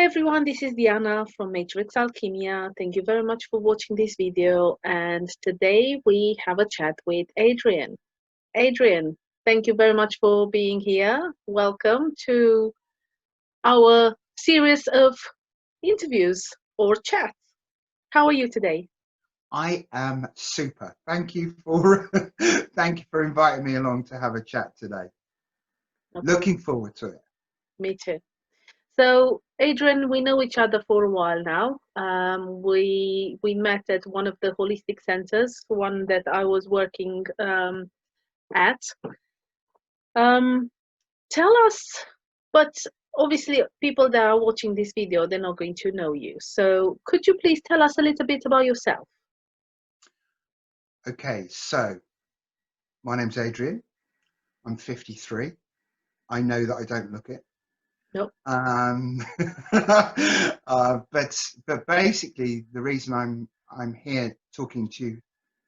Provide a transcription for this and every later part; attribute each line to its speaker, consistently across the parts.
Speaker 1: Hi everyone, this is Diana from Matrix Alchemia. Thank you very much for watching this video, and today we have a chat with Adrian. Adrian, thank you very much for being here. Welcome to our series of interviews or chats. How are you today?
Speaker 2: I am super. Thank you for thank you for inviting me along to have a chat today.
Speaker 1: No
Speaker 2: Looking forward to it.
Speaker 1: Me too. So, Adrian, we know each other for a while now. We met at one of the holistic centers, one that I was working at. Tell us, but obviously, people that are watching this video, they're not going to know you. So, could you please tell us a little bit about yourself?
Speaker 2: Okay, so my name's Adrian. I'm 53. I know that I don't look it.
Speaker 1: Nope.
Speaker 2: But basically, the reason I'm here talking to you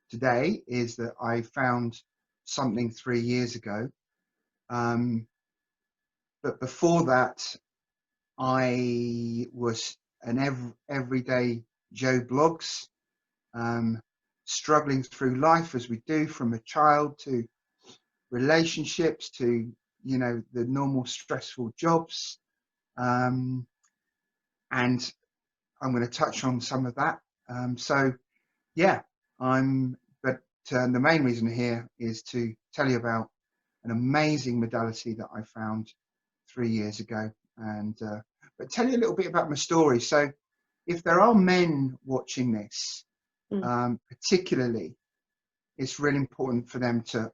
Speaker 2: today is that I found something 3 years ago. But before that, I was an everyday Joe Blogs, struggling through life as we do, from a child to relationships to, you know, the normal stressful jobs. And I'm going to touch on some of that. So yeah, the main reason here is to tell you about an amazing modality that I found 3 years ago, and but tell you a little bit about my story. So if there are men watching this, particularly, it's really important for them to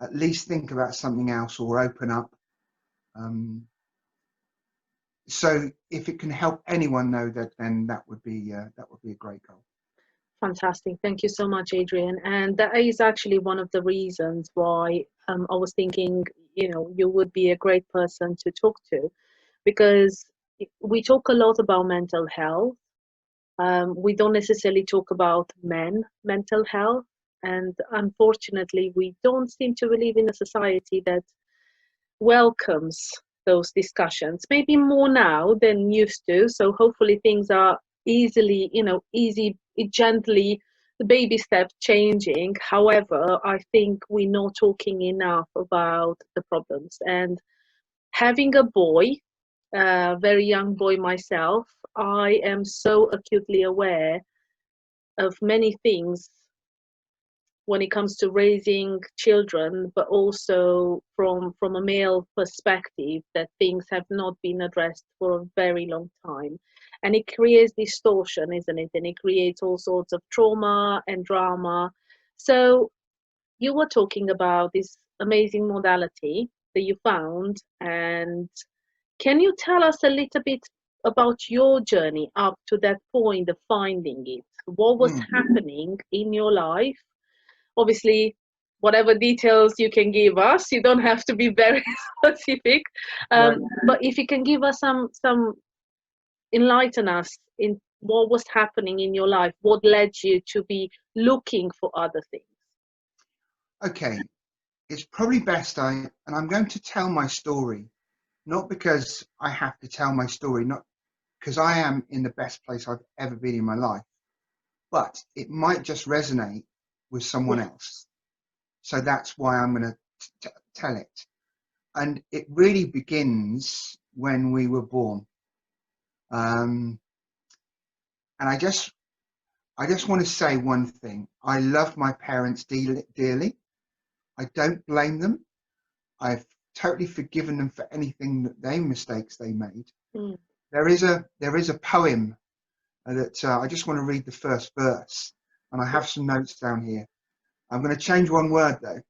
Speaker 2: at least think about something else or open up. So if it can help anyone know that, then that would be a great goal.
Speaker 1: Fantastic. Thank you so much, Adrian. And that is actually one of the reasons why I was thinking, you know, you would be a great person to talk to, because we talk a lot about mental health. We don't necessarily talk about mental health. And unfortunately, we don't seem to live in a society that welcomes those discussions, maybe more now than used to. So hopefully things are gently, the baby steps changing. However, I think we're not talking enough about the problems. And having a boy, a very young boy myself, I am so acutely aware of many things when it comes to raising children, but also from a male perspective, that things have not been addressed for a very long time. And it creates distortion, isn't it? And it creates all sorts of trauma and drama. So you were talking about this amazing modality that you found, and can you tell us a little bit about your journey up to that point of finding it? What was happening in your life? Obviously, whatever details you can give us, you don't have to be very specific,
Speaker 2: Right.
Speaker 1: but if you can give us some enlighten us in what was happening in your life, what led you to be looking for other things.
Speaker 2: Okay, it's probably best and I'm going to tell my story, not because I have to tell my story, not because I am in the best place I've ever been in my life, but it might just resonate with someone else. So that's why I'm going to tell it. And it really begins when we were born. And I just want to say one thing. I love my parents dearly. I don't blame them. I've totally forgiven them for anything mistakes they made. There is a poem that I just want to read the first verse, and I have some notes down here. I'm going to change one word though.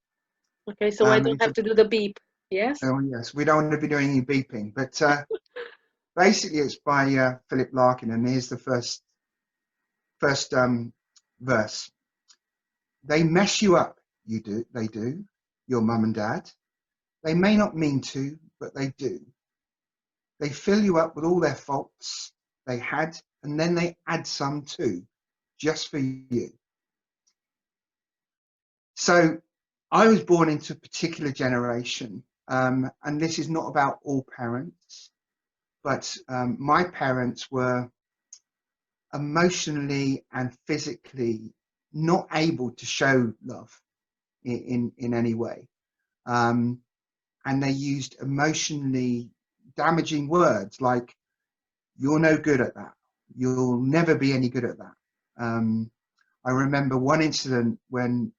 Speaker 1: Okay, so I don't have to do the beep. Yes.
Speaker 2: Oh yes, we don't want to be doing any beeping, but basically it's by Philip Larkin, and here's the first verse. They mess you up, they do, your mum and dad. They may not mean to, but they do. They fill you up with all their faults they had, and then they add some too, just for you. So I was born into a particular generation, and this is not about all parents, but my parents were emotionally and physically not able to show love in any way. And they used emotionally damaging words like, "You're no good at that. You'll never be any good at that." I remember one incident when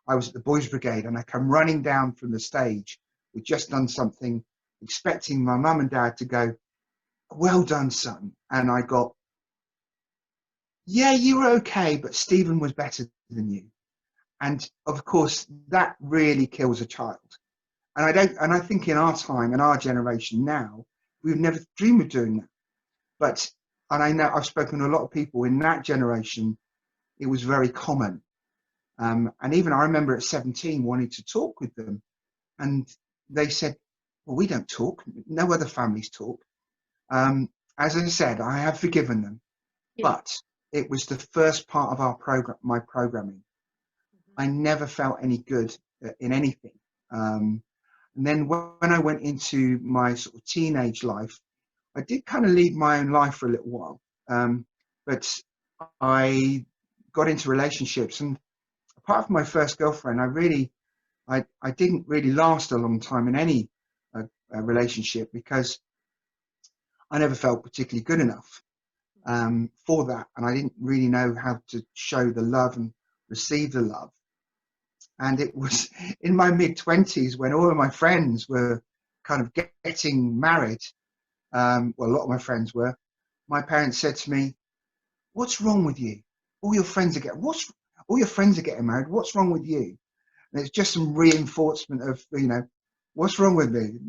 Speaker 2: I was at the Boys Brigade and I come running down from the stage. We'd just done something, expecting my mum and dad to go, "Well done, son." And I got, "Yeah, you were okay, but Stephen was better than you." And of course, that really kills a child. And I think in our time and our generation now, we've never dreamed of doing that. But, and I know I've spoken to a lot of people in that generation, it was very common. And even I remember at 17 wanting to talk with them, and they said, "Well, we don't talk. No other families talk." As I said, I have forgiven them,
Speaker 1: Yeah.
Speaker 2: but it was the first part of our program, my programming. I never felt any good in anything. And then when I went into my sort of teenage life, I did kind of lead my own life for a little while. But I got into relationships, and apart from my first girlfriend, I didn't really last a long time in any relationship because I never felt particularly good enough for that, and I didn't really know how to show the love and receive the love. And it was in my mid-20s when all of my friends were kind of getting married. Well, a lot of my friends were. My parents said to me, "What's wrong with you? All your friends are getting married. What's wrong with you?" And it's just some reinforcement of, what's wrong with me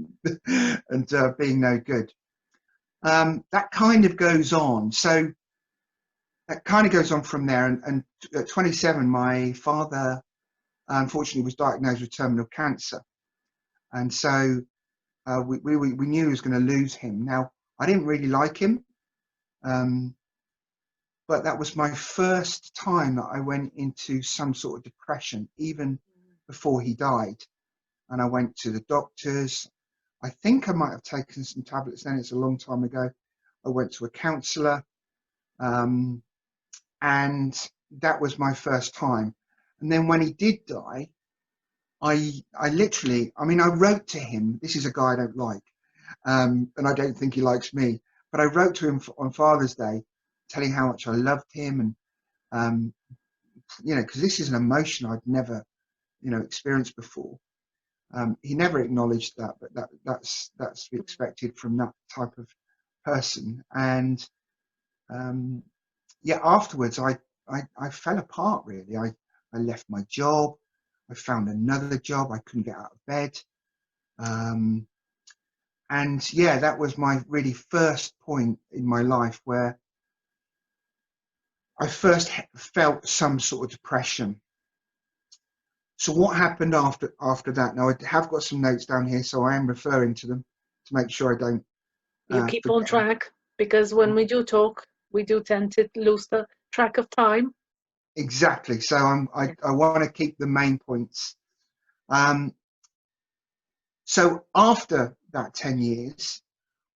Speaker 2: and being no good. That kind of goes on. So that kind of goes on from there. And at 27, my father unfortunately was diagnosed with terminal cancer. And so we knew he was going to lose him. Now, I didn't really like him, but that was my first time that I went into some sort of depression, even before he died. And I went to the doctors. I think I might have taken some tablets then, it's a long time ago. I went to a counsellor, and that was my first time. And then when he did die, I literally, I mean, I wrote to him. This is a guy I don't like, and I don't think he likes me. But I wrote to him on Father's Day, telling how much I loved him, and because this is an emotion I'd never, experienced before. He never acknowledged that, but that's expected from that type of person. And yeah, afterwards, I fell apart really. I left my job. I found another job. I couldn't get out of bed. And yeah, that was my really first point in my life where I first felt some sort of depression. So what happened after that? Now I have got some notes down here, so I am referring to them to make sure I don't
Speaker 1: You keep on
Speaker 2: forget.
Speaker 1: track, because when we do talk, we do tend to lose the track of time.
Speaker 2: Exactly. So I want to keep the main points. So after that 10 years,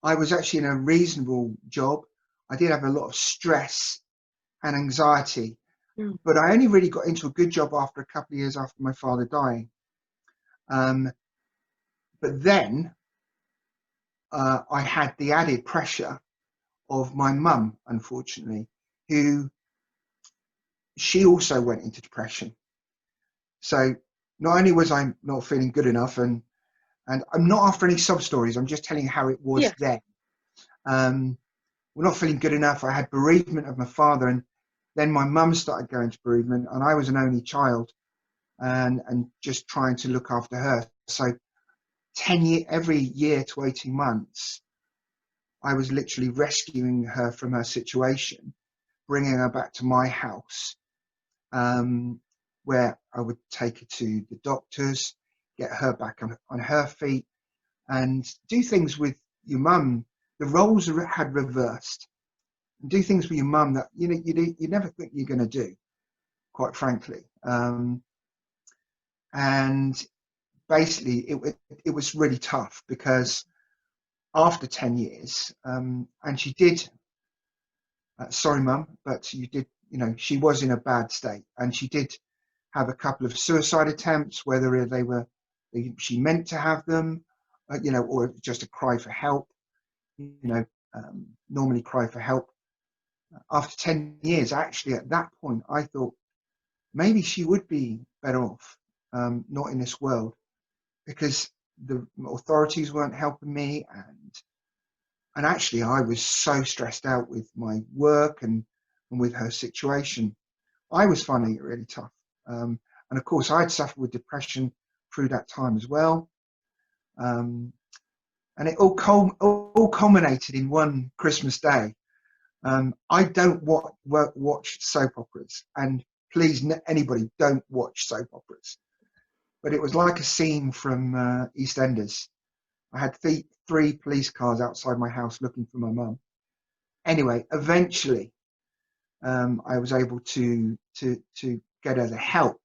Speaker 2: I was actually in a reasonable job. I did have a lot of stress and anxiety, but I only really got into a good job after a couple of years after my father dying. But then I had the added pressure of my mum, unfortunately, who she also went into depression. So not only was I not feeling good enough, and I'm not after any sub stories, I'm just telling you how it was
Speaker 1: Yeah.
Speaker 2: then. We're not feeling good enough. I had bereavement of my father, and then my mum started going to bereavement, and I was an only child, and just trying to look after her. So every year to 18 months, I was literally rescuing her from her situation, bringing her back to my house, where I would take her to the doctors, get her back on her feet, and do things with your mum. The roles had reversed. Do things with your mum that you never think you're going to do, quite frankly. And basically, it was really tough because after 10 years, and she did, sorry mum, but you did, you know, she was in a bad state, and she did have a couple of suicide attempts, whether she meant to have them, you know, or just a cry for help, you know, normally cry for help. After 10 years, actually, at that point, I thought maybe she would be better off, not in this world, because the authorities weren't helping me, and actually I was so stressed out with my work and with her situation. I was finding it really tough. And of course, I'd suffered with depression through that time as well. Um, and it all culminated in one Christmas day. I don't watch soap operas, and please, anybody, don't watch soap operas. But it was like a scene from EastEnders. I had three police cars outside my house looking for my mum. Anyway, eventually, I was able to get her the help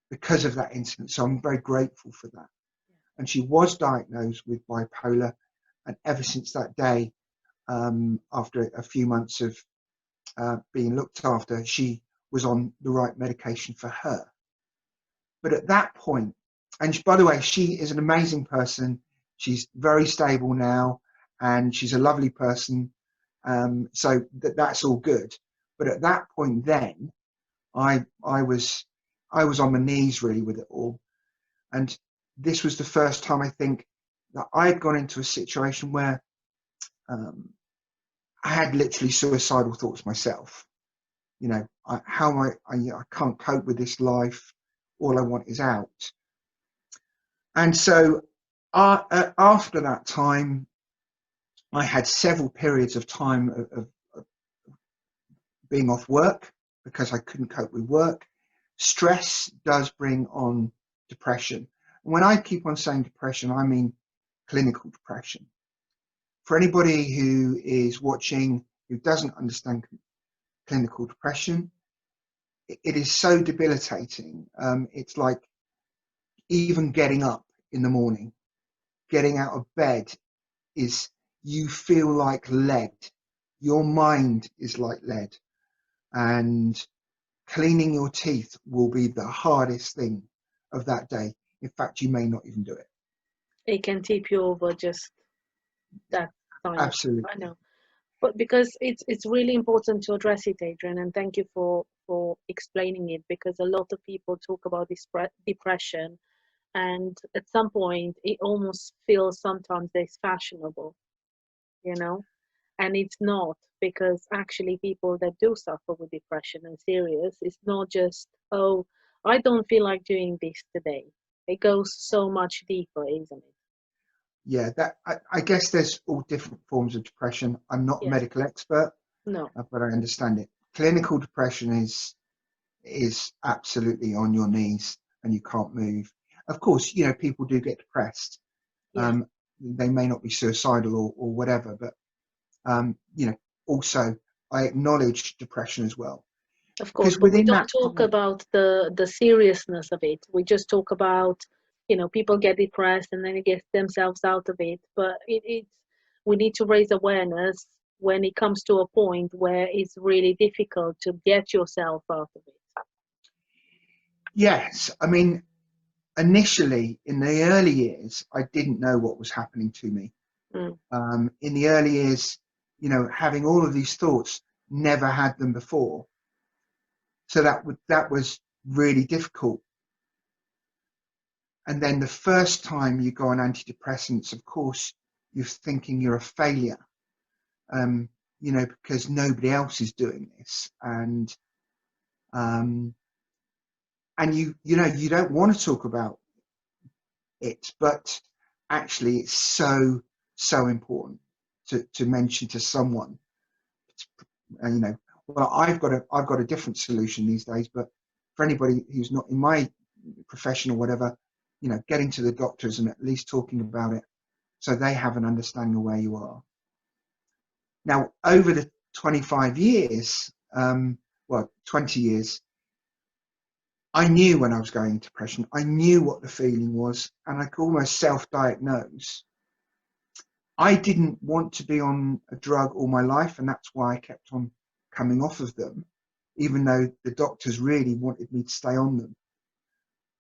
Speaker 2: because of that incident. So I'm very grateful for that. And she was diagnosed with bipolar, and ever since that day, after a few months of being looked after, she was on the right medication for her. But at that point, and by the way, she is an amazing person. She's very stable now, and she's a lovely person. So that's all good. But at that point, then I was on my knees really with it all, and this was the first time I think that I had gone into a situation where I had literally suicidal thoughts myself. You know, I can't cope with this life. All I want is out. And so after that time, I had several periods of time of being off work because I couldn't cope with work. Stress does bring on depression. And when I keep on saying depression, I mean clinical depression. For anybody who is watching who doesn't understand clinical depression, it is so debilitating. It's like even getting up in the morning, getting out of bed you feel like lead. Your mind is like lead. And cleaning your teeth will be the hardest thing of that day. In fact, you may not even do it.
Speaker 1: It can tip you over just that time.
Speaker 2: Absolutely.
Speaker 1: I know. But because it's really important to address it, Adrian, and thank you for explaining it, because a lot of people talk about this depression, and at some point it almost feels sometimes it's fashionable, you know, and it's not, because actually people that do suffer with depression and serious, it's not just, oh, I don't feel like doing this today. It goes so much deeper, isn't it?
Speaker 2: Yeah, that I guess there's all different forms of depression. I'm not a
Speaker 1: Yes.
Speaker 2: medical expert,
Speaker 1: No.
Speaker 2: but I understand it. Clinical depression is absolutely on your knees and you can't move. Of course, you know, people do get depressed.
Speaker 1: Yeah.
Speaker 2: They may not be suicidal or whatever, but you know, also I acknowledge depression as well,
Speaker 1: Of course,
Speaker 2: because
Speaker 1: but we
Speaker 2: within
Speaker 1: don't
Speaker 2: that
Speaker 1: talk
Speaker 2: time,
Speaker 1: about the seriousness of it. We just talk about, people get depressed and then they get themselves out of it. But it's we need to raise awareness when it comes to a point where it's really difficult to get yourself out of it.
Speaker 2: yes, I mean, initially in the early years, I didn't know what was happening to me.
Speaker 1: Mm.
Speaker 2: In the early years, you know, having all of these thoughts, never had them before, so that was really difficult. And then the first time you go on antidepressants, of course, you're thinking you're a failure, um, you know, because nobody else is doing this, um, and you know you don't want to talk about it, but actually it's so important to mention to someone. And you know, well, I've got a different solution these days, but for anybody who's not in my profession or whatever, you know, getting to the doctors and at least talking about it so they have an understanding of where you are. Now, over the 25 years, well, 20 years, I knew when I was going into depression, I knew what the feeling was, and I could almost self-diagnose. I didn't want to be on a drug all my life, and that's why I kept on coming off of them, even though the doctors really wanted me to stay on them.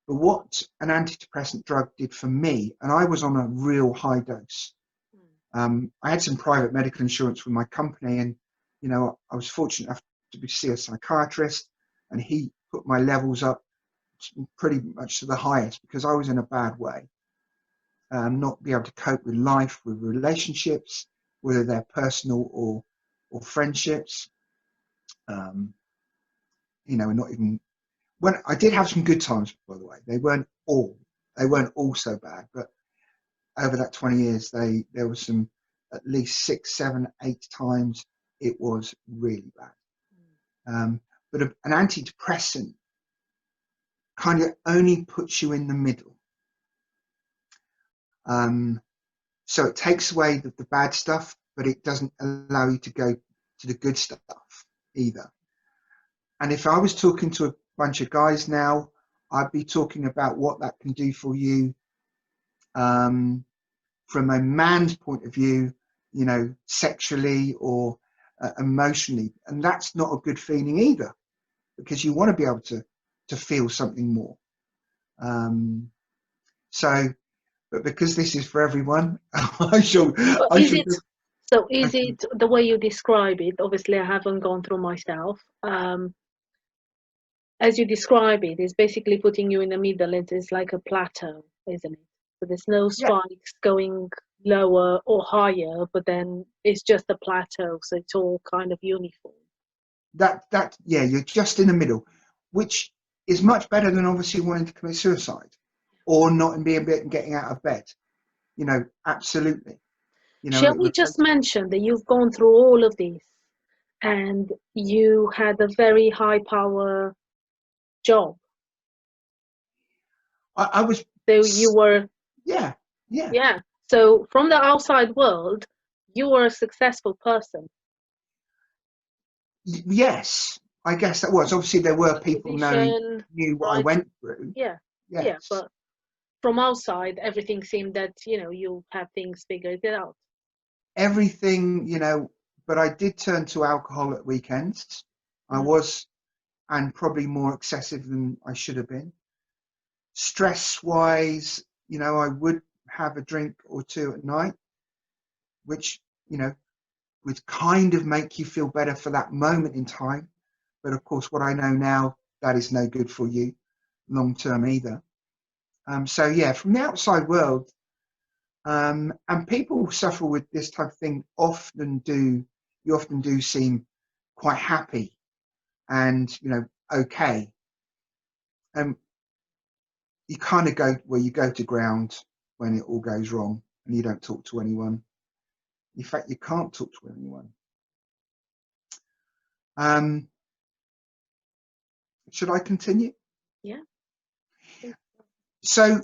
Speaker 2: But what an antidepressant drug did for me, and I was on a real high dose. I had some private medical insurance with my company, and I was fortunate enough to see a psychiatrist, and he put my levels up pretty much to the highest because I was in a bad way. Not be able to cope with life, with relationships, whether they're personal or friendships. Not even when I did have some good times, by the way. They weren't all so bad, but over that 20 years, there was some at least 6, 7, 8 times it was really bad. But an antidepressant kind of only puts you in the middle. So it takes away the bad stuff, but it doesn't allow you to go to the good stuff either. And if I was talking to a bunch of guys now, I'd be talking about what that can do for you from a man's point of view, sexually or emotionally. And that's not a good feeling either, because you want to be able to feel something more. But because this is for everyone, Is
Speaker 1: it the way you describe it? Obviously, I haven't gone through myself. As you describe it, it's basically putting you in the middle. It's like a plateau, isn't it? So there's no spikes going lower or higher, but then it's just a plateau. So it's all kind of uniform.
Speaker 2: You're just in the middle, which is much better than obviously wanting to commit suicide or not getting out of bed. Absolutely.
Speaker 1: Shall we just mention that you've gone through all of this and you had a very high power job?
Speaker 2: I was.
Speaker 1: So you were.
Speaker 2: Yeah.
Speaker 1: So from the outside world, you were a successful person.
Speaker 2: Yes, I guess that was. Obviously, there were people knew what I went through.
Speaker 1: Yeah. But from outside, everything seemed that you have things figured out.
Speaker 2: Everything, but I did turn to alcohol at weekends. I was, and probably more excessive than I should have been. Stress-wise, I would have a drink or two at night, which, would kind of make you feel better for that moment in time. But of course, what I know now, that is no good for you long term either. So yeah, from the outside world, and people who suffer with this type of thing often do seem quite happy and okay. You kind of go to ground when it all goes wrong and you don't talk to anyone. In fact, you can't talk to anyone. Should I continue?
Speaker 1: Yeah.
Speaker 2: So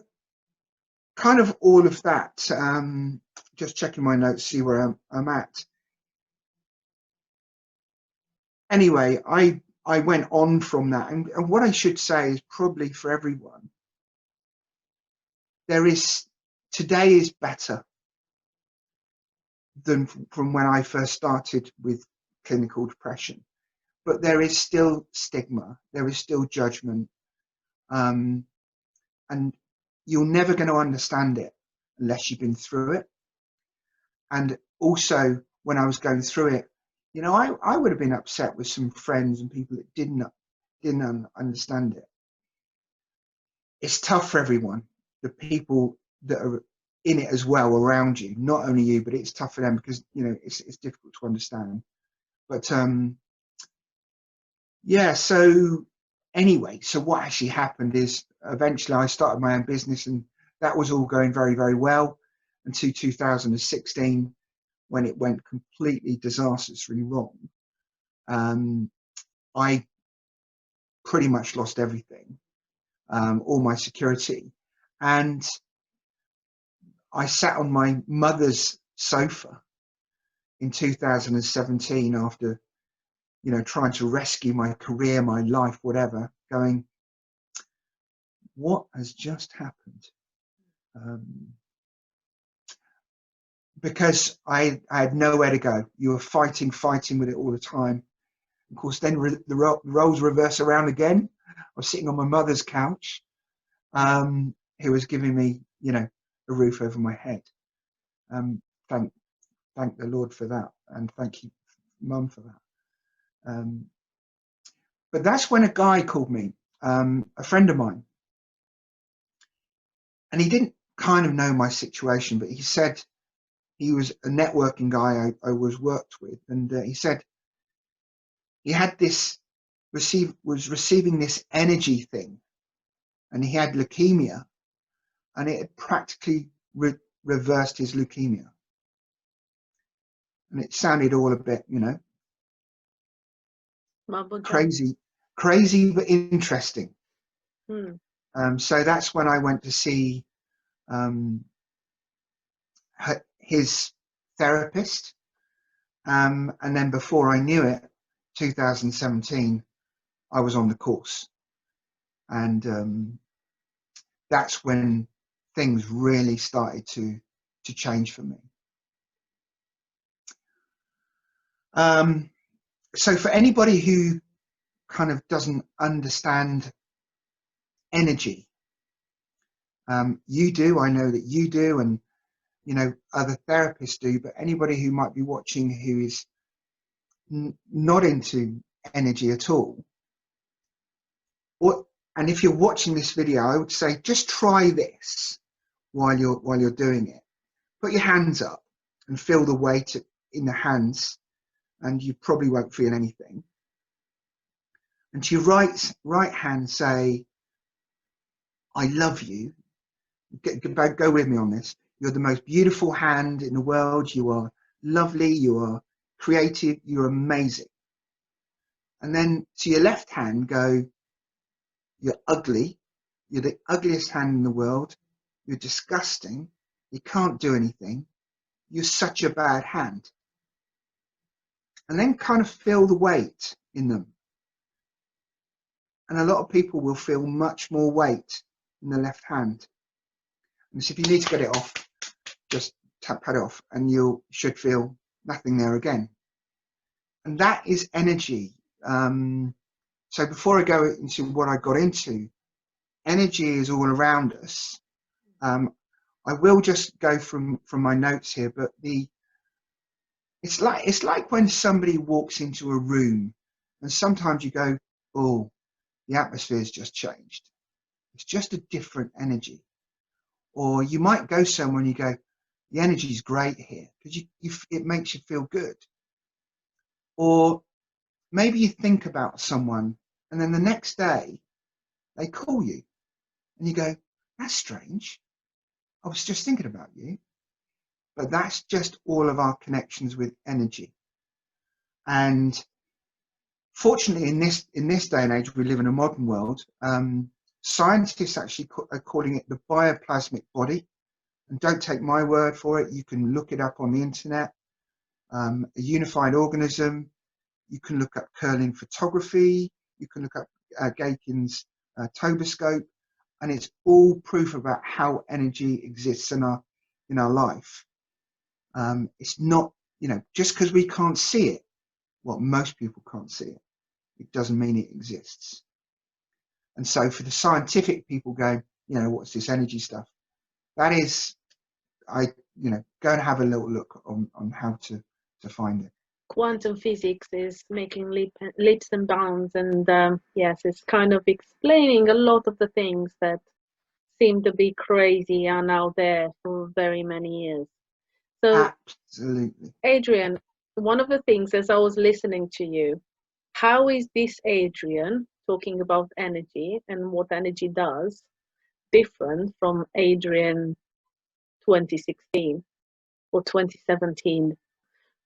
Speaker 2: kind of all of that, just checking my notes, see where I'm at. Anyway, I went on from that. And what I should say is probably for everyone, today is better than from when I first started with clinical depression. But there is still stigma, there is still judgment, and you're never going to understand it unless you've been through it. And also, when I was going through it, I would have been upset with some friends and people that didn't understand it. It's tough for everyone, the people that are in it as well around you, not only you, but it's tough for them because it's difficult to understand. But so anyway, so what actually happened is eventually I started my own business, and that was all going very, very well until 2016 when it went completely disastrously wrong. I pretty much lost everything, all my security, and I sat on my mother's sofa in 2017 after trying to rescue my career, my life, whatever, going, what has just happened? because I had nowhere to go. You were fighting with it all the time. Of course, then the roles reverse around again. I was sitting on my mother's couch, who was giving me, a roof over my head. Thank the Lord for that, and thank you, Mum, for that. But that's when a guy called me, a friend of mine, and he didn't kind of know my situation, but he said he was a networking guy I was worked with, and he said he had this was receiving this energy thing, and he had leukemia, and it had practically reversed his leukemia. And it sounded all a bit, crazy, but interesting. So that's when I went to see his therapist, and then before I knew it, 2017, I was on the course, and that's when things really started to change for me. So for anybody who kind of doesn't understand energy, you do, I know that you do, and other therapists do, but anybody who might be watching who is not into energy at all, and if you're watching this video, I would say just try this while you're doing it. Put your hands up and feel the weight in the hands, and you probably won't feel anything. And to your right hand, say, I love you. Go with me on this. You're the most beautiful hand in the world. You are lovely. You are creative. You're amazing. And then to your left hand, go, you're ugly. You're the ugliest hand in the world. You're disgusting. You can't do anything. You're such a bad hand. And then kind of feel the weight in them. And a lot of people will feel much more weight in the left hand. And so if you need to get it off, just pat it off, and you should feel nothing there again. And that is energy. So before I go into what I got into, energy is all around us. I will just go from my notes here, but it's like when somebody walks into a room, and sometimes you go, oh, the atmosphere's just changed. It's just a different energy. Or you might go somewhere and you go, the energy's great here, because it makes you feel good. Or maybe you think about someone, and then the next day they call you and you go, that's strange. I was just thinking about you. But that's just all of our connections with energy. And fortunately, in this day and age, we live in a modern world. Scientists actually are calling it the bioplasmic body. And don't take my word for it. You can look it up on the internet. A unified organism. You can look up Curling photography. You can look up Gakin's toboscope, and it's all proof about how energy exists in our life. It's not, just because we can't see it, well, most people can't see it, it doesn't mean it exists. And so for the scientific people going, what's this energy stuff? That is, go and have a little look on how to find it.
Speaker 1: Quantum physics is making leaps and bounds, and yes, it's kind of explaining a lot of the things that seem to be crazy are now there for very many years. So,
Speaker 2: absolutely,
Speaker 1: Adrian, one of the things as I was listening to you, how is this Adrian talking about energy and what energy does different from Adrian 2016 or 2017?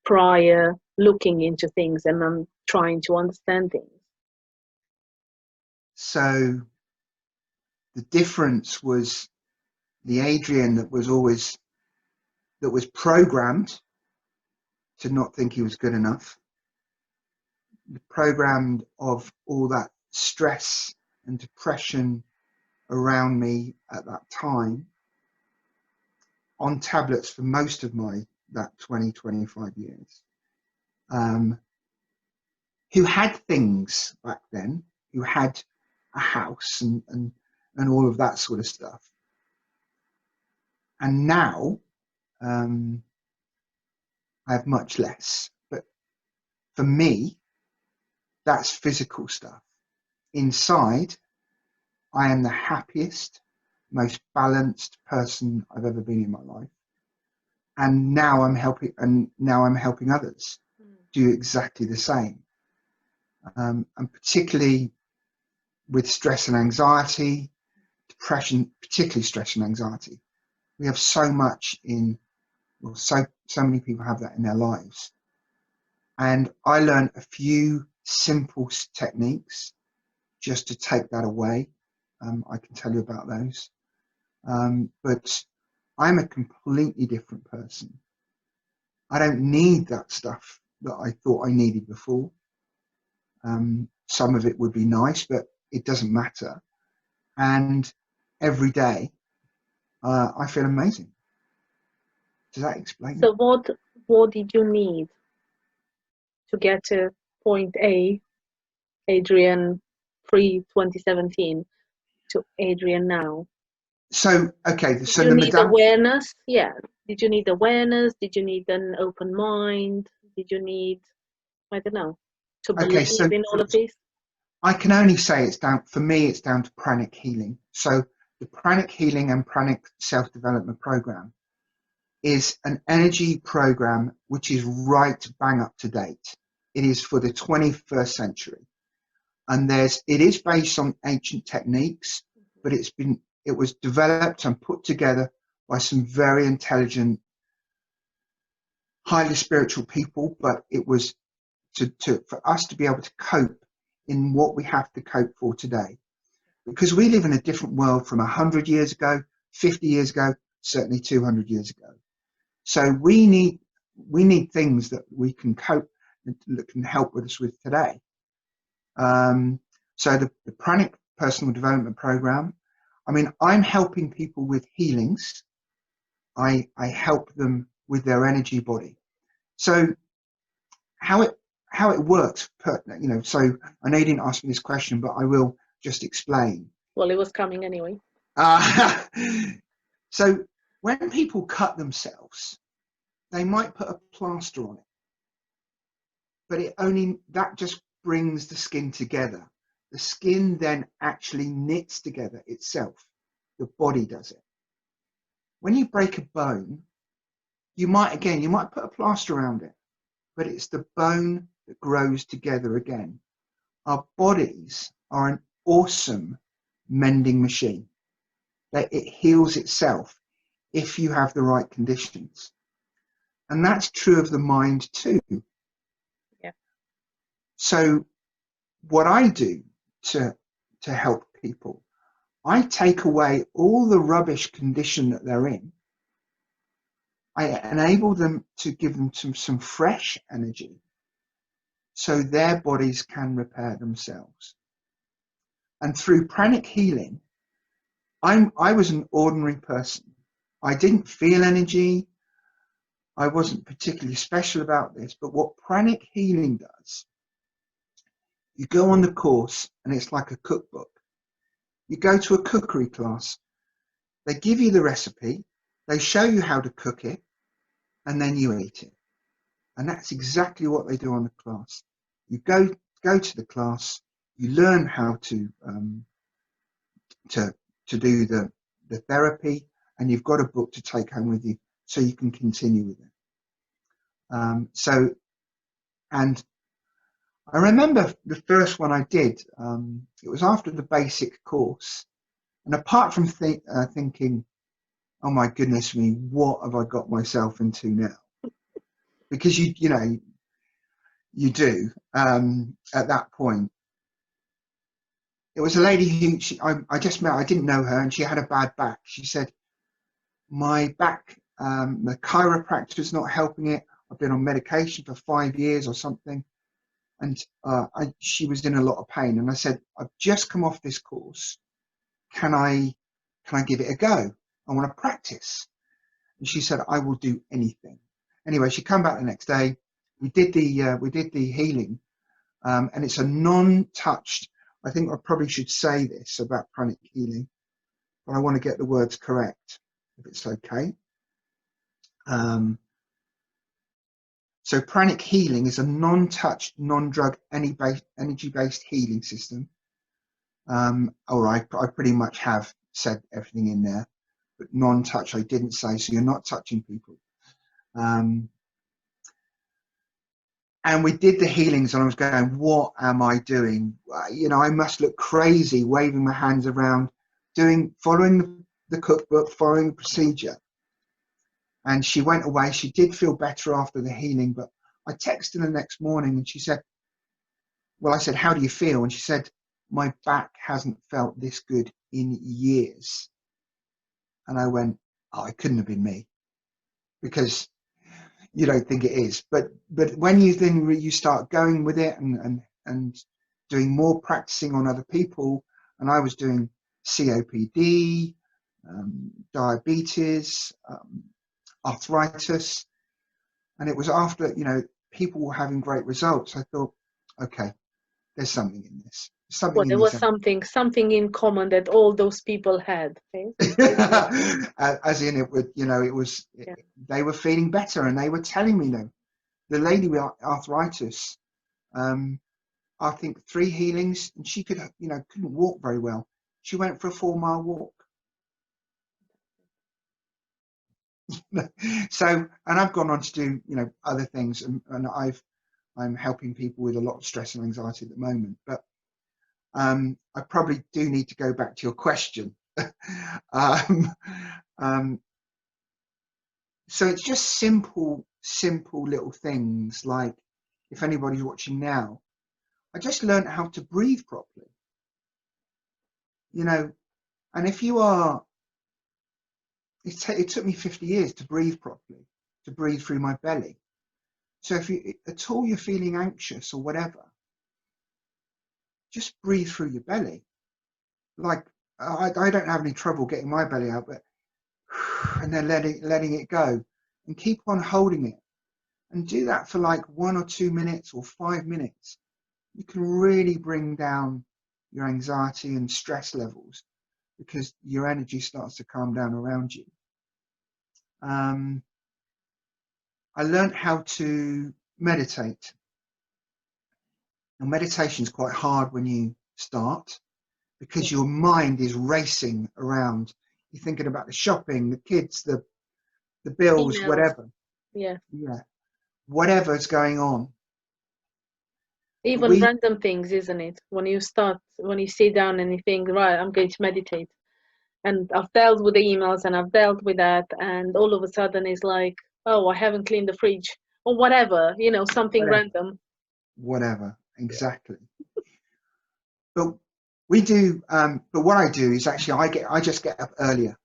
Speaker 1: Prior looking into things and I'm trying to understand things.
Speaker 2: So the difference was the Adrian that was programmed to not think he was good enough, programmed of all that stress and depression around me at that time, on tablets for most of my that 20, 25 years, who had things back then, who had a house and all of that sort of stuff. And now I have much less. But for me, that's physical stuff. Inside, I am the happiest, most balanced person I've ever been in my life. And now I'm helping others do exactly the same. And particularly with stress and anxiety, depression, particularly stress and anxiety. We have so much so many people have that in their lives. And I learned a few simple techniques just to take that away. I can tell you about those. But I'm a completely different person. I don't need that stuff that I thought I needed before. Some of it would be nice, but it doesn't matter. And every day, I feel amazing. Does that explain
Speaker 1: So
Speaker 2: it?
Speaker 1: what did you need to get to point A, Adrian pre-2017, to Adrian now?
Speaker 2: So, okay,
Speaker 1: Did
Speaker 2: so
Speaker 1: you
Speaker 2: the
Speaker 1: need
Speaker 2: modality,
Speaker 1: awareness? Yeah. Did you need awareness? Did you need an open mind? Did you need, I don't know, to
Speaker 2: okay,
Speaker 1: believe in all of this?
Speaker 2: I can only say for me, it's down to pranic healing. So the pranic healing and pranic self-development program is an energy program which is right bang up to date. It is for the 21st century. And it is based on ancient techniques, but it was developed and put together by some very intelligent, highly spiritual people, but it was for us to be able to cope in what we have to cope for today. Because we live in a different world from 100 years ago, 50 years ago, certainly 200 years ago. So we need things that we can cope, that can help with us with today. So the pranic personal development program, I mean, I'm helping people with healings. I help them with their energy body. So how it works, so I know you didn't ask me this question, but I will just explain.
Speaker 1: Well, it was coming anyway.
Speaker 2: So when people cut themselves, they might put a plaster on it, but that just brings the skin together. The skin then actually knits together itself. The body does it. When you break a bone, you might put a plaster around it, but it's the bone that grows together again. Our bodies are an awesome mending machine. That it heals itself if you have the right conditions. And that's true of the mind too.
Speaker 1: Yeah.
Speaker 2: So what I do to help people, I take away all the rubbish condition that they're in. I enable them to give them some fresh energy so their bodies can repair themselves. And through pranic healing, I was an ordinary person. I didn't feel energy. I wasn't particularly special about this, but what pranic healing does, you go on the course and it's like a cookbook. You go to a cookery class, they give you the recipe, they show you how to cook it, and then you eat it. And that's exactly what they do on the class. You go to the class, you learn how to do the therapy, and you've got a book to take home with you so you can continue with it. And I remember the first one I did, it was after the basic course. And apart from thinking, oh my goodness me, what have I got myself into now? Because you do at that point. It was a lady who I just met, I didn't know her, and she had a bad back. She said, my back, the chiropractor is not helping it. I've been on medication for 5 years or something. And she was in a lot of pain. And I said, I've just come off this course. Can I give it a go? I want to practice. And she said, I will do anything. Anyway, she come back the next day. We did the healing, and it's a non-touched. I think I probably should say this about pranic healing, but I want to get the words correct, if it's okay. So pranic healing is a non-touched, non-drug, energy-based healing system. All right, I pretty much have said everything in there, but non-touch I didn't say, so you're not touching people. And we did the healings, and I was going, what am I doing? You know, I must look crazy, waving my hands around, following the cookbook, following the procedure. And she went away. She did feel better after the healing, but I texted her the next morning and she said, well, I said, how do you feel? And she said, my back hasn't felt this good in years. And I went, oh, it couldn't have been me, because you don't think it is. But when you start going with it and doing more practicing on other people, and I was doing COPD, diabetes, arthritis, and it was after, you know, people were having great results. I thought, okay, there's something in this. Something
Speaker 1: Well,
Speaker 2: in
Speaker 1: there
Speaker 2: these.
Speaker 1: was something in common that all those people had. Okay?
Speaker 2: As in, it would, you know, it was.
Speaker 1: Yeah.
Speaker 2: They were feeling better, and they were telling me, no, the lady with arthritis, I think 3 healings, and she could, you know, couldn't walk very well. She went for a 4-mile walk. So, and I've gone on to do, you know, other things, and I'm helping people with a lot of stress and anxiety at the moment. But I probably do need to go back to your question. So it's just simple little things, like, if anybody's watching now, I just learned how to breathe properly, you know. And if you are, it took me 50 years to breathe properly, to breathe through my belly. So if you at all you're feeling anxious or whatever, just breathe through your belly. Like, I don't have any trouble getting my belly out, but and then letting it go, and keep on holding it, and do that for like 1 or 2 minutes or 5 minutes. You can really bring down your anxiety and stress levels, because your energy starts to calm down around you. I learned how to meditate. Now, meditation is quite hard when you start, because your mind is racing around. You're thinking about the shopping, the kids, the bills,
Speaker 1: Emails.
Speaker 2: whatever.
Speaker 1: Yeah.
Speaker 2: Yeah, whatever's going on.
Speaker 1: Even random things, isn't it? When you sit down and you think, right, I'm going to meditate. And I've dealt with the emails and I've dealt with that, and all of a sudden it's like, oh, I haven't cleaned the fridge or whatever, you know, something random.
Speaker 2: Whatever, exactly. But we do. But what I do is actually I just get up earlier.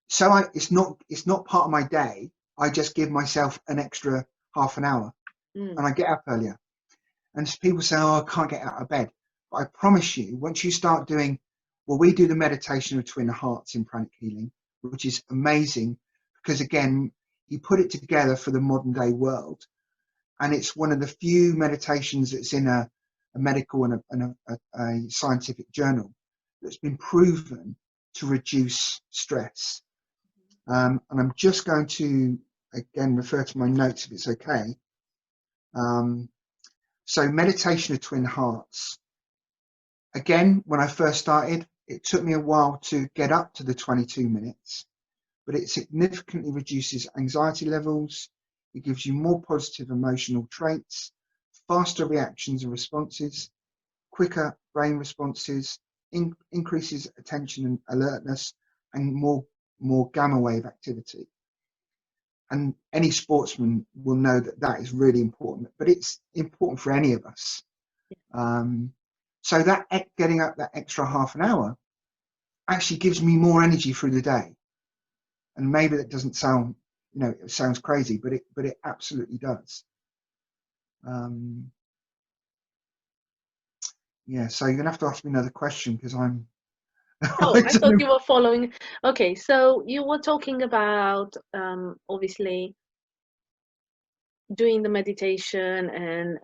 Speaker 2: So it's not part of my day. I just give myself an extra half an hour, and I get up earlier. And people say, oh, I can't get out of bed. But I promise you, once you start doing, well, we do the meditation of twin hearts in pranic healing, which is amazing, because again, you put it together for the modern day world. And it's one of the few meditations that's in a medical and a scientific journal that's been proven to reduce stress. And I'm just going to, again, refer to my notes if it's okay. So meditation of twin hearts. Again, when I first started, it took me a while to get up to the 22 minutes, but it significantly reduces anxiety levels. It gives you more positive emotional traits, faster reactions and responses, quicker brain responses, increases attention and alertness, and more gamma wave activity. And any sportsman will know that that is really important, but it's important for any of us. So that getting up that extra half an hour actually gives me more energy through the day. And maybe that doesn't sound, you know, it sounds crazy, but it absolutely does. Yeah, so you're gonna have to ask me another question, because I'm
Speaker 1: Oh, I thought you were following. Okay, so you were talking about obviously doing the meditation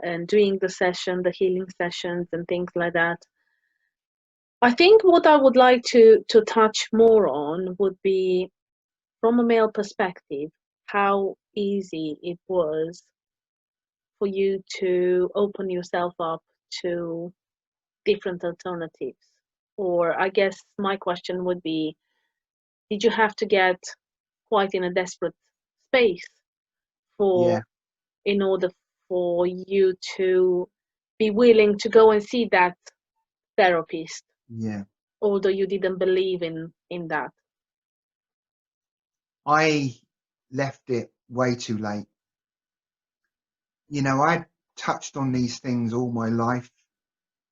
Speaker 1: and doing the session, the healing sessions and things like that, I think what I would like to touch more on would be, from a male perspective, how easy it was for you to open yourself up to different alternatives. Or I guess my question would be, did you have to get quite in a desperate space
Speaker 2: Yeah,
Speaker 1: for in order for you to be willing to go and see that therapist,
Speaker 2: yeah.
Speaker 1: although you didn't believe in that?
Speaker 2: I left it way too late. You know, I touched on these things all my life.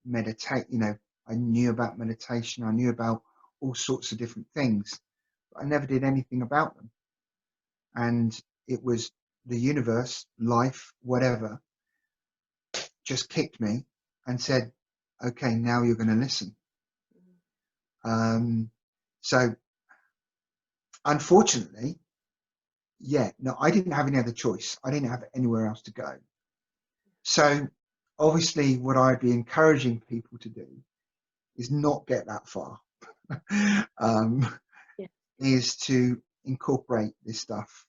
Speaker 2: Meditate, you know, I knew about meditation, I knew about all sorts of different things, but I never did anything about them. And it was the universe, life, whatever, just kicked me and said, okay, now you're going to listen. Um, so unfortunately, yeah, no, I didn't have any other choice. I didn't have anywhere else to go. So obviously what I'd be encouraging people to do is not get that far. um,
Speaker 1: Yeah.
Speaker 2: is to incorporate this stuff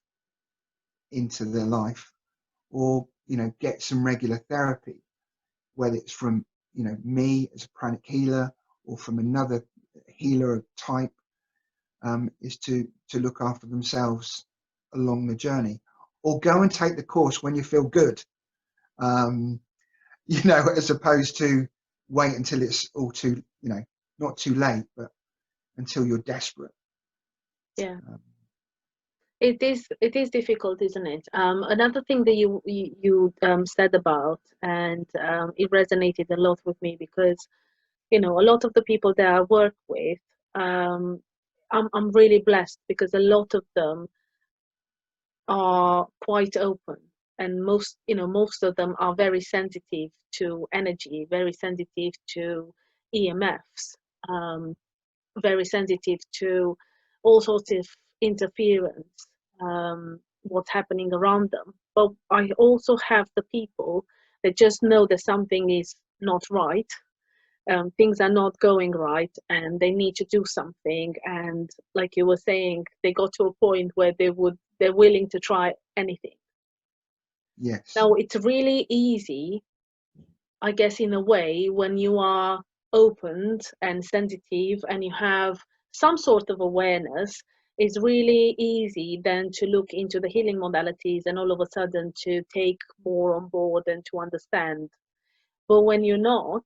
Speaker 2: into their life, or you know, get some regular therapy, whether it's from, you know, me as a pranic healer or from another healer type, is to look after themselves along the journey, or go and take the course when you feel good, um, you know, as opposed to wait until it's all too, you know, not too late, but until you're desperate.
Speaker 1: Yeah.
Speaker 2: um,
Speaker 1: It is difficult, isn't it? Another thing that you said about, and it resonated a lot with me, because a lot of the people that I work with, um, I'm really blessed, because a lot of them are quite open, and most of them are very sensitive to energy, very sensitive to EMFs, um, very sensitive to all sorts of interference, what's happening around them. But I also have the people that just know that something is not right, things are not going right, and they need to do something. And like you were saying, they got to a point where they're willing to try anything.
Speaker 2: yes.
Speaker 1: Now it's really easy, I guess, in a way, when you are opened and sensitive and you have some sort of awareness, it's really easy then to look into the healing modalities and all of a sudden to take more on board and to understand. But when you're not,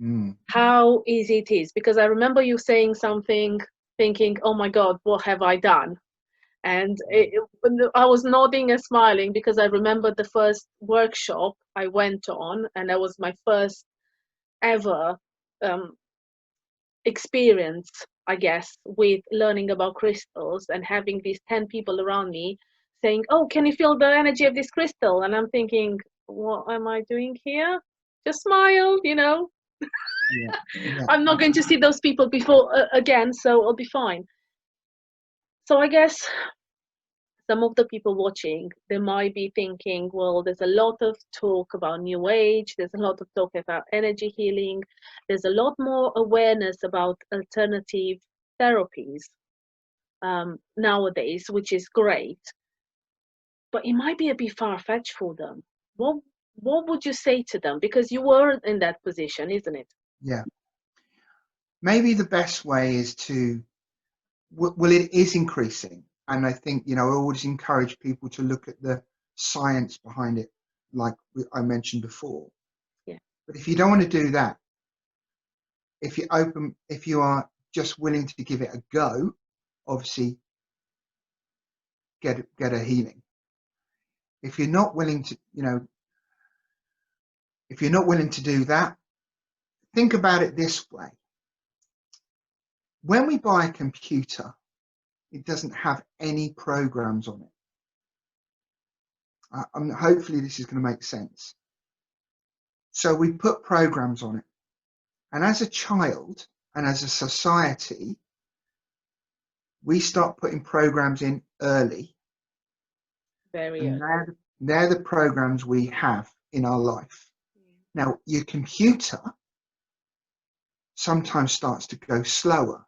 Speaker 2: Mm.
Speaker 1: how easy it is. Because I remember you saying something, thinking, oh my God, what have I done? And I was nodding and smiling, because I remember the first workshop I went on, and that was my first ever um, experience, I guess, with learning about crystals, and having these 10 people around me saying, oh, can you feel the energy of this crystal? And I'm thinking, what am I doing here? Just smile.
Speaker 2: Yeah, yeah,
Speaker 1: I'm not going to see those people before again, so I'll be fine. So I guess some of the people watching, they might be thinking, well, there's a lot of talk about new age, there's a lot of talk about energy healing, there's a lot more awareness about alternative therapies nowadays, which is great, but it might be a bit far-fetched for them. What would you say to them? Because you were in that position, isn't it?
Speaker 2: yeah. Maybe the best way is to, well, it is increasing. And I think, you know, I always encourage people to look at the science behind it, like I mentioned before.
Speaker 1: Yeah.
Speaker 2: But if you don't want to do that, if you are just willing to give it a go, obviously get a healing. If you're not willing to, you know, if you're not willing to do that, think about it this way. When we buy a computer, it doesn't have any programs on it. Hopefully this is going to make sense. So we put programs on it. And as a child and as a society, we start putting programs in early.
Speaker 1: Very
Speaker 2: And
Speaker 1: early.
Speaker 2: They're the programs we have in our life. Now, your computer sometimes starts to go slower,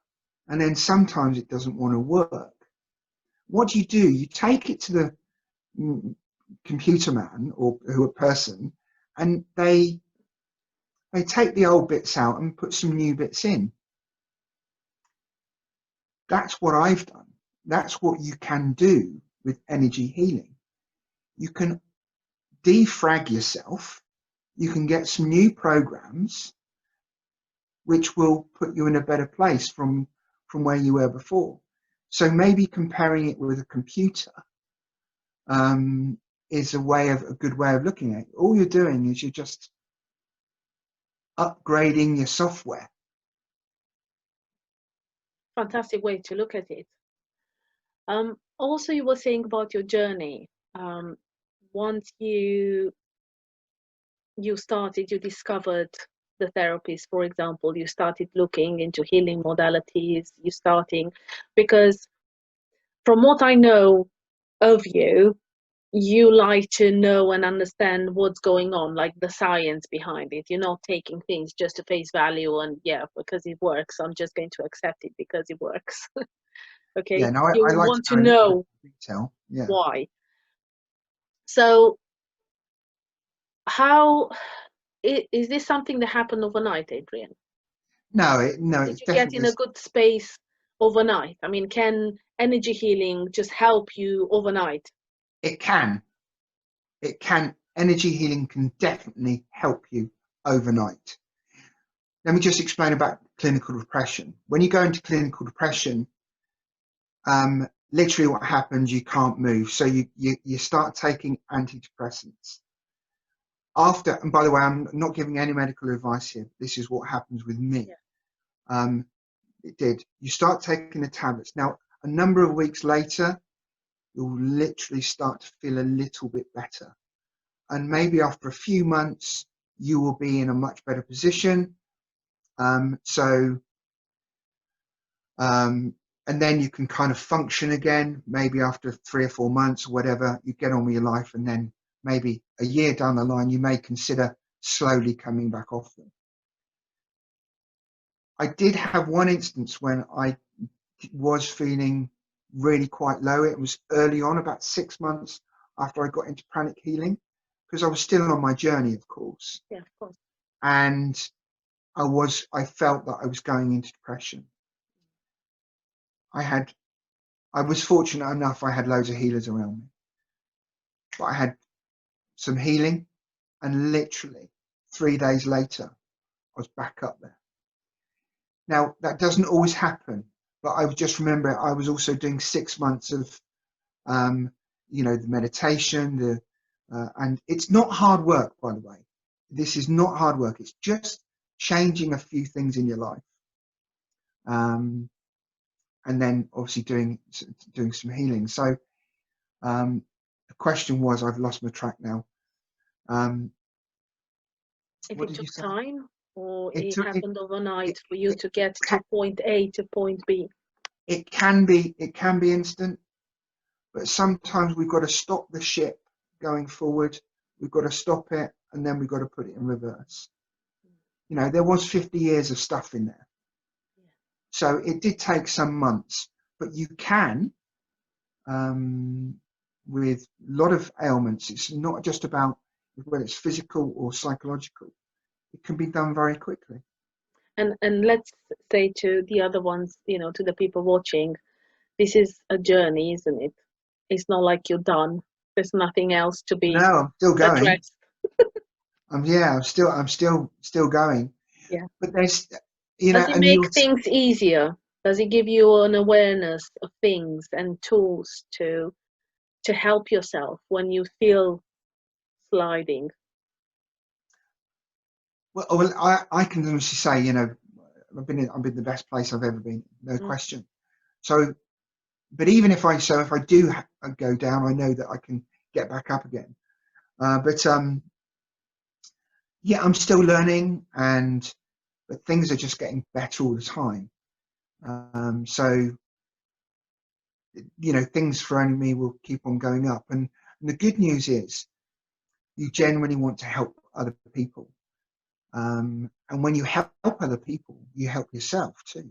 Speaker 2: and then sometimes it doesn't want to work. What do? You take it to the computer man or who a person, and they take the old bits out and put some new bits in. That's what I've done. That's what you can do with energy healing. You can defrag yourself. You can get some new programs which will put you in a better place from where you were before. So maybe comparing it with a computer is a good way of looking at it. All you're doing is you're just upgrading your software.
Speaker 1: Fantastic way to look at it. Also, you were saying about your journey. Once you started, you discovered the therapies, for example, you started looking into healing modalities, because from what I know of you, you like to know and understand what's going on, like the science behind it. You're not taking things just to face value and yeah, because it works, I'm just going to accept it because it works. Okay,
Speaker 2: Yeah, no,
Speaker 1: you
Speaker 2: I like
Speaker 1: want
Speaker 2: to
Speaker 1: to
Speaker 2: know
Speaker 1: know
Speaker 2: detail. Yeah.
Speaker 1: why. So how is this something that happened overnight, Adrian?
Speaker 2: No,
Speaker 1: Did
Speaker 2: it's
Speaker 1: you get in
Speaker 2: definitely
Speaker 1: a good space overnight? I mean, can energy healing just help you overnight?
Speaker 2: it can. Energy healing can definitely help you overnight. Let me just explain about clinical depression. When you go into clinical depression, literally what happens, you can't move. So you start taking antidepressants. After, and by the way, I'm not giving any medical advice here. This is what happens with me.
Speaker 1: Yeah.
Speaker 2: It did. You start taking the tablets. Now, a number of weeks later, you'll literally start to feel a little bit better. And maybe after a few months, you will be in a much better position. And then you can kind of function again. Maybe after 3 or 4 months or whatever, you get on with your life. And then maybe a year down the line, you may consider slowly coming back off them. I did have one instance when I was feeling really quite low. It was early on, about 6 months after I got into pranic healing, because I was still on my journey, of course.
Speaker 1: Yeah, of course.
Speaker 2: And I felt that I was going into depression. I was fortunate enough, I had loads of healers around me. But I had some healing, and literally 3 days later, I was back up there. Now, that doesn't always happen, but I just remember I was also doing 6 months of, the meditation, and it's not hard work, by the way. This is not hard work. It's just changing a few things in your life. And then obviously doing some healing. So the question was, I've lost my track now.
Speaker 1: If
Speaker 2: What
Speaker 1: it
Speaker 2: did you
Speaker 1: took
Speaker 2: say?
Speaker 1: time or
Speaker 2: It
Speaker 1: it
Speaker 2: took it,
Speaker 1: happened overnight
Speaker 2: it,
Speaker 1: for you
Speaker 2: it,
Speaker 1: to get
Speaker 2: can,
Speaker 1: to point A to point B.
Speaker 2: it can be instant, but sometimes we've got to stop the ship going forward. We've got to stop it, and then we've got to put it in reverse. There was 50 years of stuff in there. So it did take some months, but you can, with a lot of ailments, it's not just about whether it's physical or psychological. It can be done very quickly.
Speaker 1: And let's say to the other ones, to the people watching, this is a journey, isn't it? It's not like you're done. There's nothing else to
Speaker 2: No,
Speaker 1: be
Speaker 2: I'm still going.
Speaker 1: addressed.
Speaker 2: I'm still going.
Speaker 1: Yeah.
Speaker 2: But there's,
Speaker 1: Does it
Speaker 2: and
Speaker 1: make
Speaker 2: you.
Speaker 1: things easier? Does it give you an awareness of things and tools to help yourself when you feel sliding?
Speaker 2: Well, I can honestly say, I've been in the best place I've ever been, no question. So, but even if I do go down, I know that I can get back up again. But yeah, I'm still learning, but things are just getting better all the time. So things for only me will keep on going up, and And the good news is you genuinely want to help other people. And when you help other people, you help yourself too.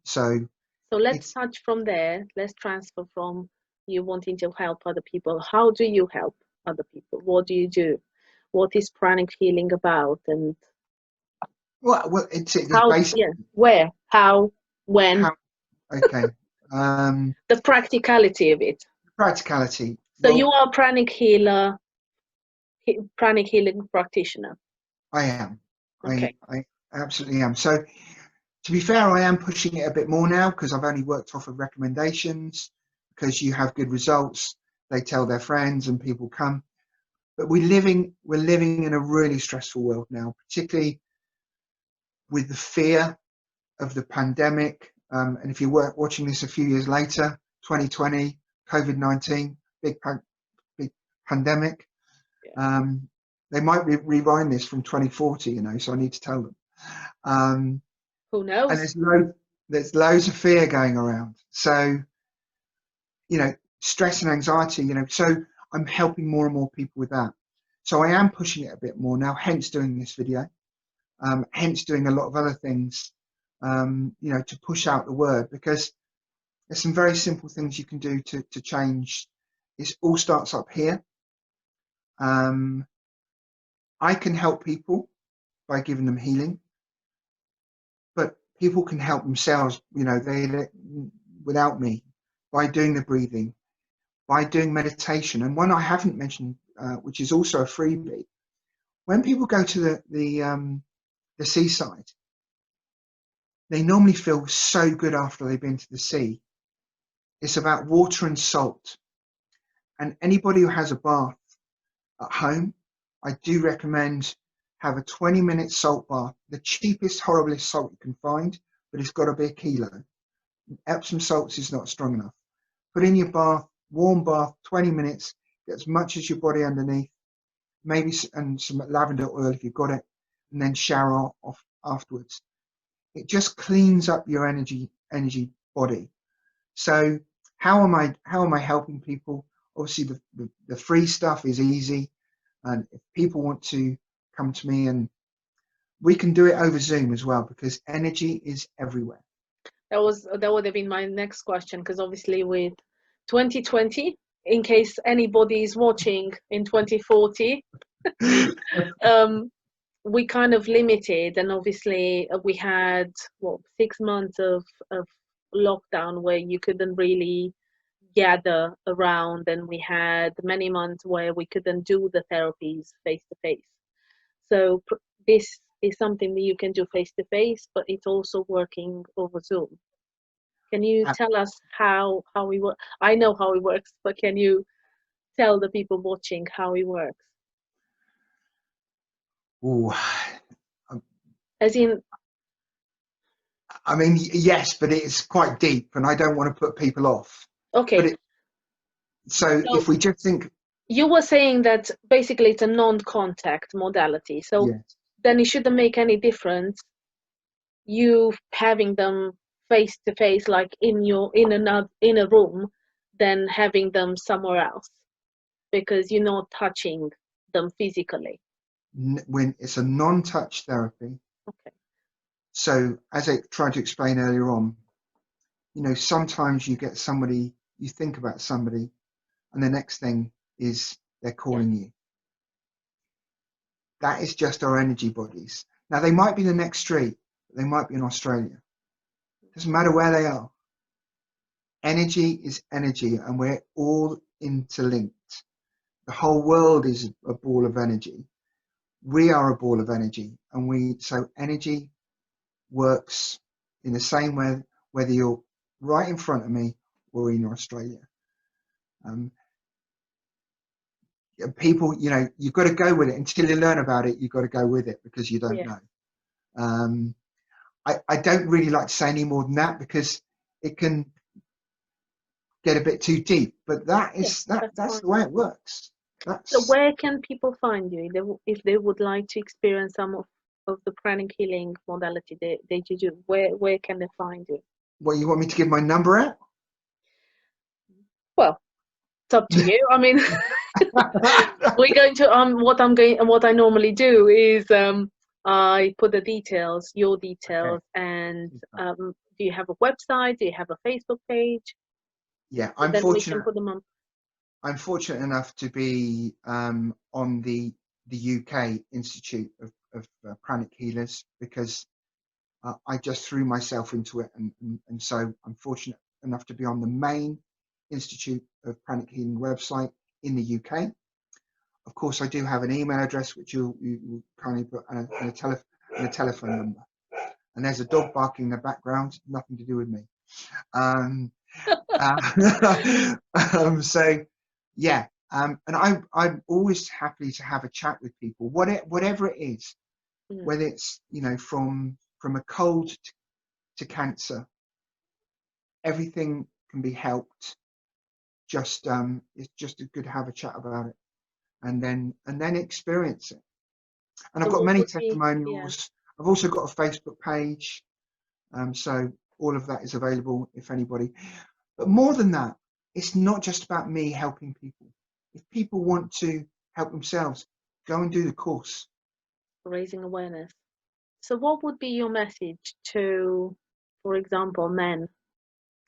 Speaker 2: So
Speaker 1: let's
Speaker 2: it's,
Speaker 1: touch from there. Let's transfer from you wanting to help other people. How do you help other people? What do you do? What is pranic healing about? And
Speaker 2: well it's
Speaker 1: how,
Speaker 2: basically
Speaker 1: yeah, where, how, when,
Speaker 2: how, okay.
Speaker 1: the practicality of it.
Speaker 2: Practicality.
Speaker 1: So you
Speaker 2: Well,
Speaker 1: are a pranic healer, pranic healing practitioner.
Speaker 2: I am.
Speaker 1: Okay.
Speaker 2: I absolutely am. So to be fair, I am pushing it a bit more now because I've only worked off of recommendations. Because you have good results, they tell their friends and people come. But we're living in a really stressful world now, particularly with the fear of the pandemic. And if you were watching this a few years later, 2020, COVID-19, big pandemic.
Speaker 1: Yeah.
Speaker 2: They might rewind this from 2040, so I need to tell them.
Speaker 1: Who
Speaker 2: And
Speaker 1: knows?
Speaker 2: there's loads of fear going around. So, stress and anxiety, so I'm helping more and more people with that. So I am pushing it a bit more now, hence doing this video, hence doing a lot of other things, to push out the word, because there's some very simple things you can do to change. It all starts up here. I can help people by giving them healing, but people can help themselves, without me, by doing the breathing, by doing meditation. And one I haven't mentioned, which is also a freebie, when people go to the seaside, they normally feel so good after they've been to the sea. It's about water and salt. And anybody who has a bath at home, I do recommend have a 20-minute salt bath, the cheapest, horriblest salt you can find, but it's got to be a kilo. Epsom salts is not strong enough. Put in your bath, warm bath, 20 minutes, get as much as your body underneath, maybe and some lavender oil if you've got it, and then shower off afterwards. It just cleans up your energy body. So how am I helping people? Obviously the free stuff is easy, and if people want to come to me, and we can do it over Zoom as well, because energy is everywhere.
Speaker 1: That would have been my next question, because obviously with 2020, in case anybody is watching in 2040, we kind of limited, and obviously we had 6 months of lockdown where you couldn't really gather around, and we had many months where we couldn't do the therapies face to face. So this is something that you can do face to face, but it's also working over Zoom. Can you tell us how it works? I know how it works, but can you tell the people watching how it works?
Speaker 2: Ooh,
Speaker 1: As in,
Speaker 2: I mean, yes, but it's quite deep, and I don't want to put people off.
Speaker 1: okay,
Speaker 2: So
Speaker 1: so
Speaker 2: if we just think,
Speaker 1: you were saying that basically it's a non-contact modality. So
Speaker 2: yes,
Speaker 1: then it shouldn't make any difference you having them face to face, like in a room, than having them somewhere else, because you're not touching them physically.
Speaker 2: when it's a non-touch therapy.
Speaker 1: Okay.
Speaker 2: So as I tried to explain earlier on, sometimes you get somebody, you think about somebody, and the next thing is they're
Speaker 1: Yeah.
Speaker 2: calling you. That is just our energy bodies. Now they might be the next street, they might be in Australia. Doesn't matter where they are. Energy is energy, and we're all interlinked. The whole world is a ball of energy. We are a ball of energy, and so energy works in the same way whether you're right in front of me or in Australia. People, you've got to go with it until you learn about it. You've got to go with it because you don't
Speaker 1: Yeah.
Speaker 2: know. I don't really like to say any more than that because it can get a bit too deep. But that's
Speaker 1: Fine.
Speaker 2: the way it works.
Speaker 1: So where can people find you if they would like to experience some of the pranic healing modality that you do? Where can they find you?
Speaker 2: What, you want me to give my number out?
Speaker 1: Well, It's up to you. I mean, we're going to what I normally do is I put the details, your
Speaker 2: Okay.
Speaker 1: details, and do you have a website? Do you have a Facebook page?
Speaker 2: Yeah,
Speaker 1: So then we can put them on.
Speaker 2: I'm fortunate enough to be on the UK Institute of Pranic Healers, because I just threw myself into it, and so I'm fortunate enough to be on the main Institute of Pranic Healing website in the UK. Of course, I do have an email address which you kindly put, and a telephone number. And there's a dog barking in the background, nothing to do with me. So yeah, and I'm always happy to have a chat with people, whatever it is, whether it's, you know, from a cold to cancer, everything can be helped. Just it's just good to have a chat about it, and then experience it. And I've
Speaker 1: So
Speaker 2: got
Speaker 1: what
Speaker 2: many
Speaker 1: would be,
Speaker 2: testimonials. I've also got a Facebook page, so all of that is available if anybody. But more than that, it's not just about me helping people. If people want to help themselves, go and do the course.
Speaker 1: raising awareness? So what would be your message to, for example, men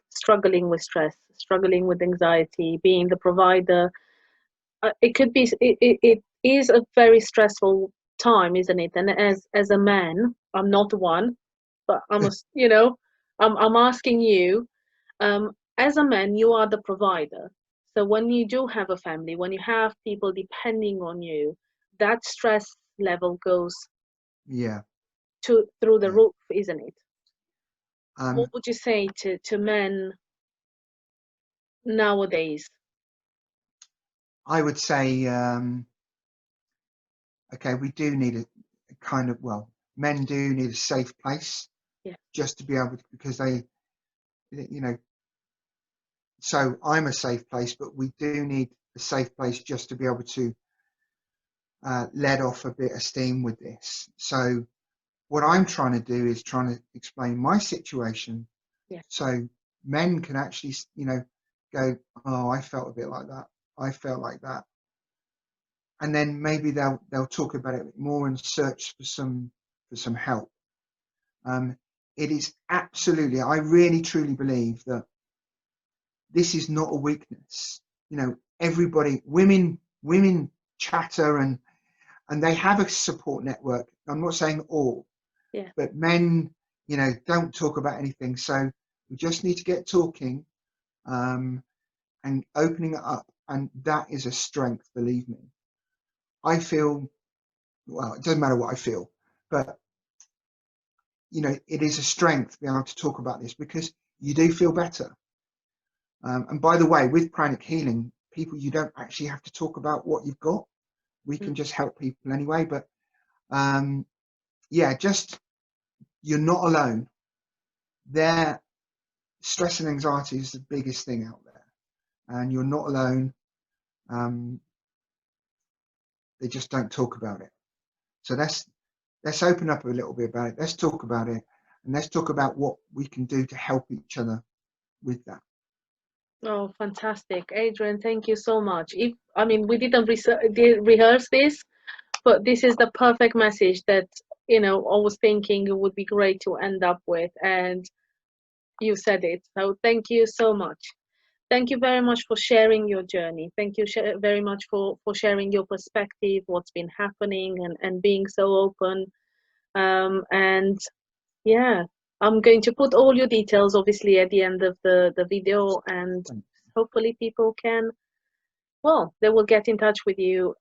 Speaker 1: struggling with stress, struggling with anxiety, being the provider? It could be, it is a very stressful time, isn't it? And as a man, I'm not one, but I'm a, you know, I'm asking you, as a man, you are the provider. So when you do have a family, when you have people depending on you, that stress level goes
Speaker 2: Yeah.
Speaker 1: through the
Speaker 2: Yeah.
Speaker 1: roof, isn't it? What
Speaker 2: Um,
Speaker 1: would you say to men nowadays?
Speaker 2: I would say, okay, we do need a kind of, well, men do need a safe place,
Speaker 1: Yeah.
Speaker 2: just to be able to, because they, you know, so I'm a safe place, but we do need a safe place just to be able to let off a bit of steam with this. So what I'm trying to do is trying to explain my situation,
Speaker 1: Yeah.
Speaker 2: so men can actually, you know, go, oh, I felt a bit like that, I felt like that, and then maybe they'll talk about it more and search for some help. It is absolutely, I really truly believe that this is not a weakness. You know, everybody, women chatter, and they have a support network. I'm not saying all,
Speaker 1: Yeah.
Speaker 2: but men, you know, don't talk about anything. So we just need to get talking, and opening it up, and that is a strength. Believe me, I feel, well, it doesn't matter what I feel, but you know, it is a strength to be able to talk about this, because you do feel better. And by the way, with pranic healing, people, you don't actually have to talk about what you've got. We can just help people anyway. But yeah, just, you're not alone. There, stress and anxiety is the biggest thing out there, and you're not alone. They just don't talk about it. So let's open up a little bit about it. Let's talk about it, and let's talk about what we can do to help each other with that.
Speaker 1: Oh, fantastic. Adrian, thank you so much. If I mean, we didn't rehearse this, but this is the perfect message that, you know, I was thinking it would be great to end up with, and you said it. So thank you so much. Thank you very much for sharing your journey. Thank you very much for sharing your perspective, what's been happening, and being so open. And yeah, I'm going to put all your details obviously at the end of the video, and hopefully people can, well, they will get in touch with you,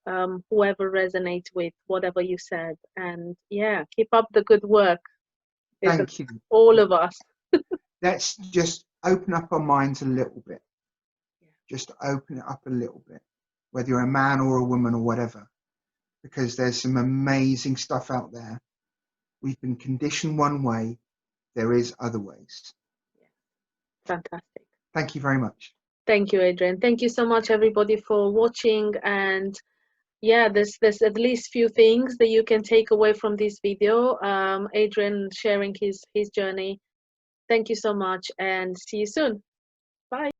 Speaker 1: whoever resonates with whatever you said. And yeah, keep up the good work.
Speaker 2: Thank you.
Speaker 1: All of us.
Speaker 2: Let's just open up our minds a little bit. Just open it up a little bit, whether you're a man or a woman or whatever, because there's some amazing stuff out there. We've been conditioned one way, there is other ways.
Speaker 1: Fantastic.
Speaker 2: Thank you very much.
Speaker 1: Thank you, Adrian. Thank you so much, everybody, for watching. And yeah, there's at least few things that you can take away from this video. Adrian sharing his journey. Thank you so much, and see you soon. Bye.